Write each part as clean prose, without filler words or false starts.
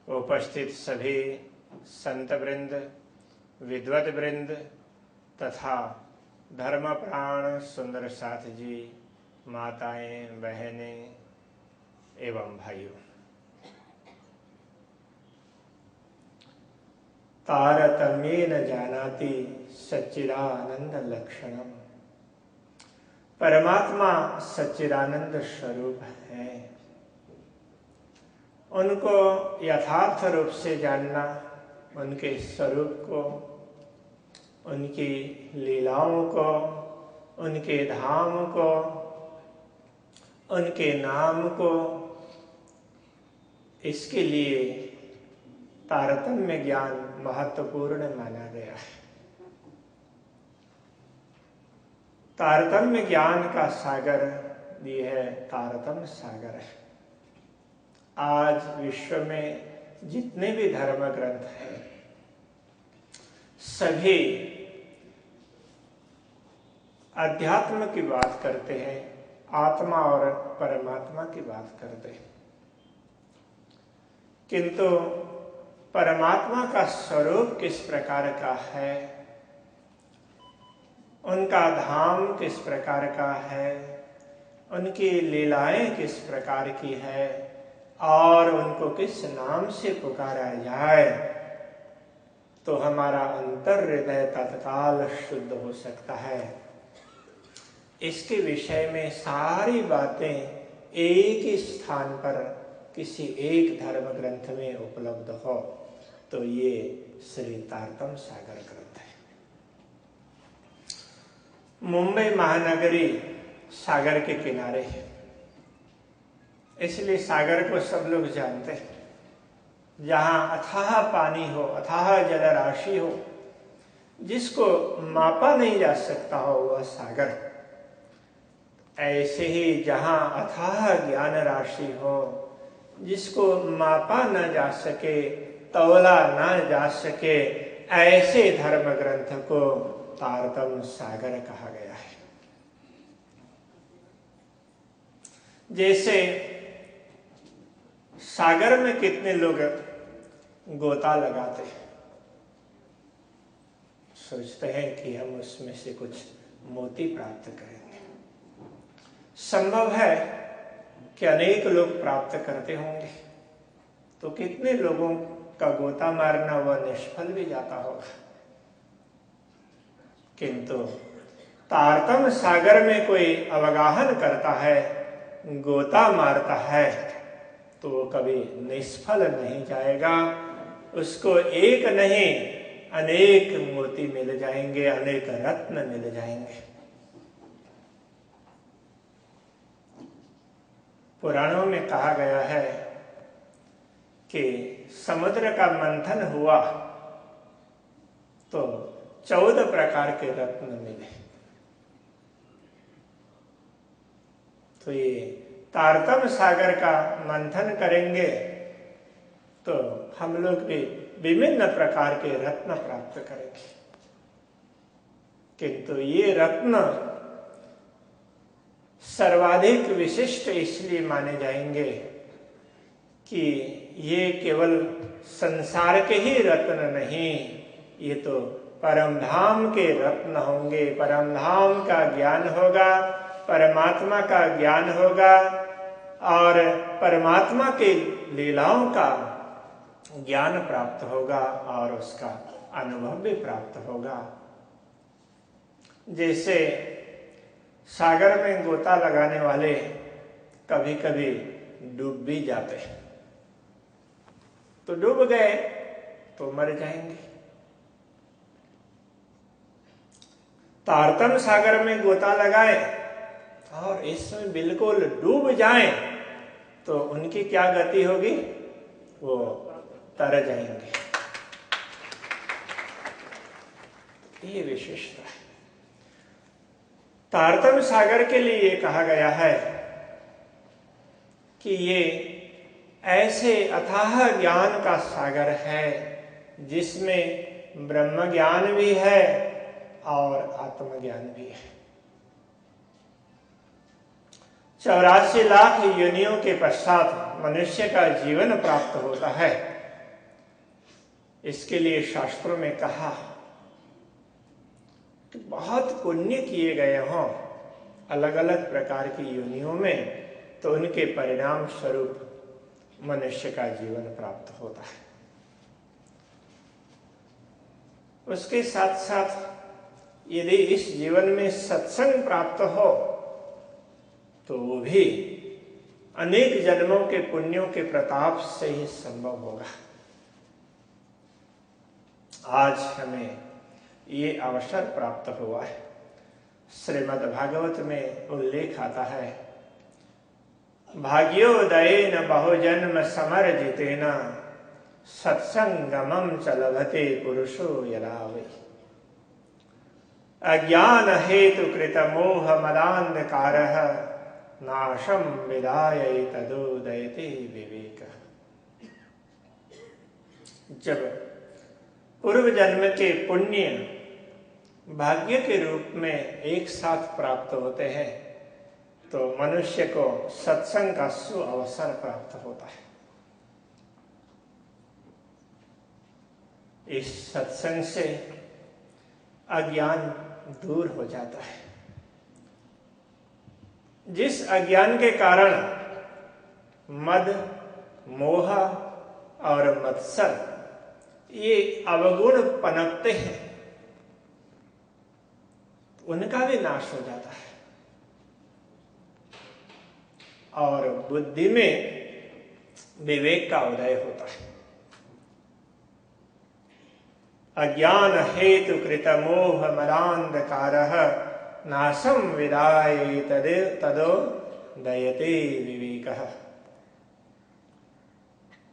उपस्थित सभी संत वृंद, विद्वत वृंद तथा धर्मप्राण सुंदर साथ जी, माताएं, बहनें एवं भाइयों, तारतम्येन जानाति सच्चिदानंद लक्षणम। परमात्मा सच्चिदानंद स्वरूप है। उनको यथार्थ रूप से जानना, उनके स्वरूप को, उनकी लीलाओं को, उनके धाम को, उनके नाम को, इसके लिए तारतम्य ज्ञान महत्वपूर्ण माना गया है। तारतम्य ज्ञान का सागर ये है, तारतम्य सागर है। आज विश्व में जितने भी धर्म ग्रंथ हैं, सभी अध्यात्म की बात करते हैं, आत्मा और परमात्मा की बात करते हैं, किंतु परमात्मा का स्वरूप किस प्रकार का है, उनका धाम किस प्रकार का है, उनकी लीलाएं किस प्रकार की है और उनको किस नाम से पुकारा जाए तो हमारा अंतर हृदय तत्काल शुद्ध हो सकता है। इसके विषय में सारी बातें एक ही स्थान पर किसी एक धर्म ग्रंथ में उपलब्ध हो तो ये श्री तारतम्य सागर ग्रंथ है। मुंबई महानगरी सागर के किनारे है, इसलिए सागर को सब लोग जानते हैं। जहां अथाह पानी हो, अथाह जलराशि हो, जिसको मापा नहीं जा सकता हो वह सागर। ऐसे ही जहां अथाह ज्ञान राशि हो, जिसको मापा न जा सके, तौला न जा सके, ऐसे धर्म ग्रंथ को तारतम्य सागर कहा गया है। जैसे सागर में कितने लोग गोता लगाते हैं, सोचते हैं कि हम उसमें से कुछ मोती प्राप्त करेंगे। संभव है कि अनेक लोग प्राप्त करते होंगे, तो कितने लोगों का गोता मारना वह निष्फल भी जाता होगा। किंतु तारतम्य सागर में कोई अवगाहन करता है, गोता मारता है, तो वो कभी निष्फल नहीं जाएगा। उसको एक नहीं अनेक मोती मिल जाएंगे, अनेक रत्न मिल जाएंगे। पुराणों में कहा गया है कि समुद्र का मंथन हुआ तो 14 प्रकार के रत्न मिले। तो ये तारतम्य सागर का मंथन करेंगे तो हम लोग भी विभिन्न प्रकार के रत्न प्राप्त करेंगे। किंतु ये रत्न सर्वाधिक विशिष्ट इसलिए माने जाएंगे कि ये केवल संसार के ही रत्न नहीं, ये तो परमधाम के रत्न होंगे। परमधाम का ज्ञान होगा, परमात्मा का ज्ञान होगा और परमात्मा के लीलाओं का ज्ञान प्राप्त होगा और उसका अनुभव भी प्राप्त होगा। जैसे सागर में गोता लगाने वाले कभी कभी डूब भी जाते हैं, तो डूब गए तो मर जाएंगे। तारतम्य सागर में गोता लगाए और इसमें बिल्कुल डूब जाएं तो उनकी क्या गति होगी? वो तर जाएंगे। ये विशेषता है। तारतम्य सागर के लिए कहा गया है कि ये ऐसे अथाह ज्ञान का सागर है जिसमें ब्रह्म ज्ञान भी है और आत्मज्ञान भी है। 84 लाख योनियों के पश्चात मनुष्य का जीवन प्राप्त होता है इसके लिए शास्त्रों में कहा कि बहुत पुण्य किए गए हों अलग अलग प्रकार की योनियों में, तो उनके परिणाम स्वरूप मनुष्य का जीवन प्राप्त होता है। उसके साथ साथ यदि इस जीवन में सत्संग प्राप्त हो तो वो भी अनेक जन्मों के पुण्यों के प्रताप से ही संभव होगा। आज हमें ये अवसर प्राप्त हुआ है। श्रीमद् भागवत में उल्लेख आता है, भाग्योदयेन बहुजन्म समर्जितेन सत्संगमं च लभते पुरुषो यदा वै। अज्ञान हेतु कृत मोह मदान्धकारः नाशं विदाय तदोदयते विवेकः। जब पूर्व जन्म के पुण्य भाग्य के रूप में एक साथ प्राप्त होते हैं तो मनुष्य को सत्संग का सुअवसर प्राप्त होता है। इस सत्संग से अज्ञान दूर हो जाता है। जिस अज्ञान के कारण मद, मोह और मत्सर ये अवगुण पनपते हैं, उनका भी नाश हो जाता है और बुद्धि में विवेक का उदय होता है। अज्ञान हेतु कृत मोह मदान्धकारः नाशं विदाय तदो दयते विवेकः।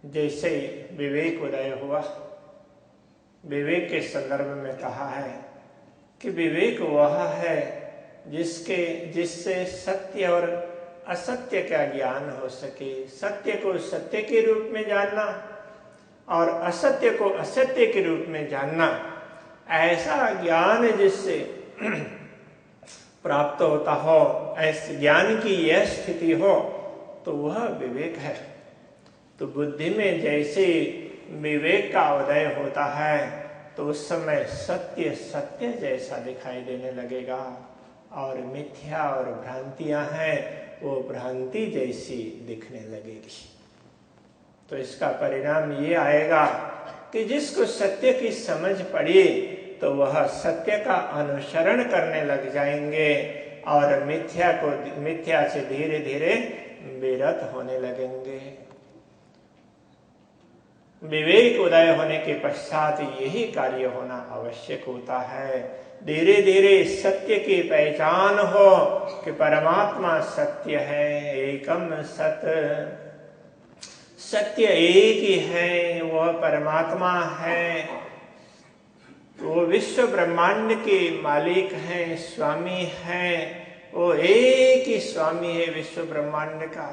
जैसे विवेक उदय हुआ, विवेक के संदर्भ में कहा है कि विवेक वह है जिससे सत्य और असत्य का ज्ञान हो सके, सत्य को सत्य के रूप में जानना और असत्य को असत्य के रूप में जानना। ऐसा ज्ञान जिससे प्राप्त होता हो, ऐसे ज्ञान की यह स्थिति हो तो वह विवेक है। तो बुद्धि में जैसे विवेक का उदय होता है तो उस समय सत्य सत्य जैसा दिखाई देने लगेगा और मिथ्या और भ्रांतियां हैं वो भ्रांति जैसी दिखने लगेगी। तो इसका परिणाम ये आएगा कि जिसको सत्य की समझ पड़ी तो वह सत्य का अनुसरण करने लग जाएंगे और मिथ्या से धीरे धीरे विरत होने लगेंगे। विवेक उदय होने के पश्चात यही कार्य होना आवश्यक होता है। धीरे धीरे सत्य की पहचान हो कि परमात्मा सत्य है, एकम सत, सत्य एक ही है, वह परमात्मा है, वो विश्व ब्रह्मांड के मालिक हैं, स्वामी हैं, वो एक ही स्वामी है विश्व ब्रह्मांड का,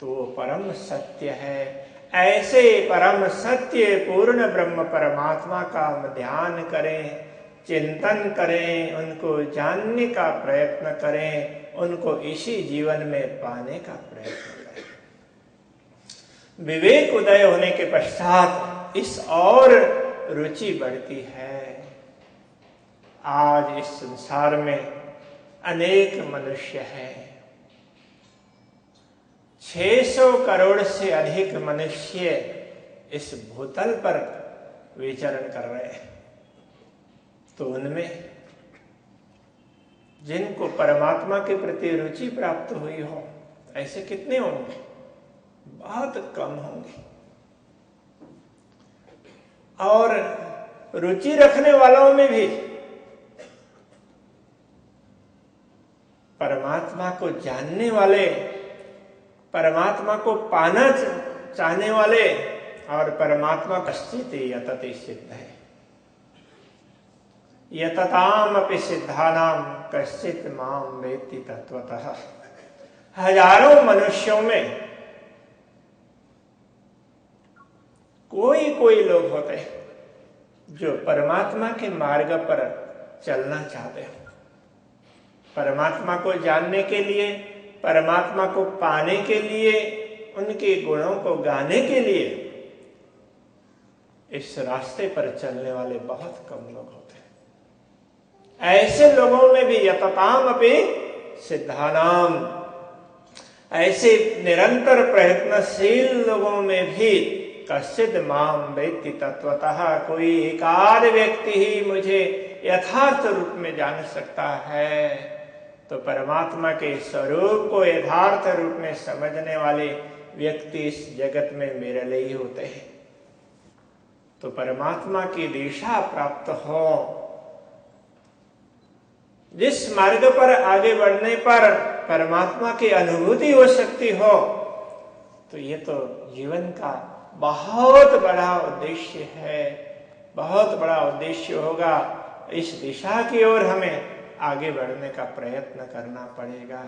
तो वो परम सत्य है। ऐसे परम सत्य पूर्ण ब्रह्म परमात्मा का ध्यान करें, चिंतन करें, उनको जानने का प्रयत्न करें, उनको इसी जीवन में पाने का प्रयत्न करें। विवेक उदय होने के पश्चात इस और रुचि बढ़ती है। आज इस संसार में अनेक मनुष्य हैं, 600 करोड़ से अधिक मनुष्य इस भूतल पर विचरण कर रहे हैं। तो उनमें जिनको परमात्मा के प्रति रुचि प्राप्त हुई हो ऐसे कितने होंगे? बहुत कम होंगे। और रुचि रखने वालों में भी परमात्मा को जानने वाले, परमात्मा को पाना चाहने वाले और परमात्मा कश्चित् यतते सिद्ध है। यततामपि सिद्धानाम कश्चित् माम वेत्ति तत्वतः। हजारों मनुष्यों में कोई लोग होते हैं जो परमात्मा के मार्ग पर चलना चाहते हैं, परमात्मा को जानने के लिए, परमात्मा को पाने के लिए, उनके गुणों को गाने के लिए इस रास्ते पर चलने वाले बहुत कम लोग होते हैं। ऐसे लोगों में भी यतताम अपि सिद्धानाम, ऐसे निरंतर प्रयत्नशील लोगों में भी कश्चिद माम वेत्ति तत्वतः, कोई एकाध व्यक्ति ही मुझे यथार्थ रूप में जान सकता है। तो परमात्मा के स्वरूप को यथार्थ रूप में समझने वाले व्यक्ति इस जगत में मेरे लिए ही होते हैं। तो परमात्मा की दिशा प्राप्त हो, जिस मार्ग पर आगे बढ़ने पर परमात्मा की अनुभूति हो सकती हो, तो ये तो जीवन का बहुत बड़ा उद्देश्य है, बहुत बड़ा उद्देश्य होगा। इस दिशा की ओर हमें आगे बढ़ने का प्रयत्न करना पड़ेगा।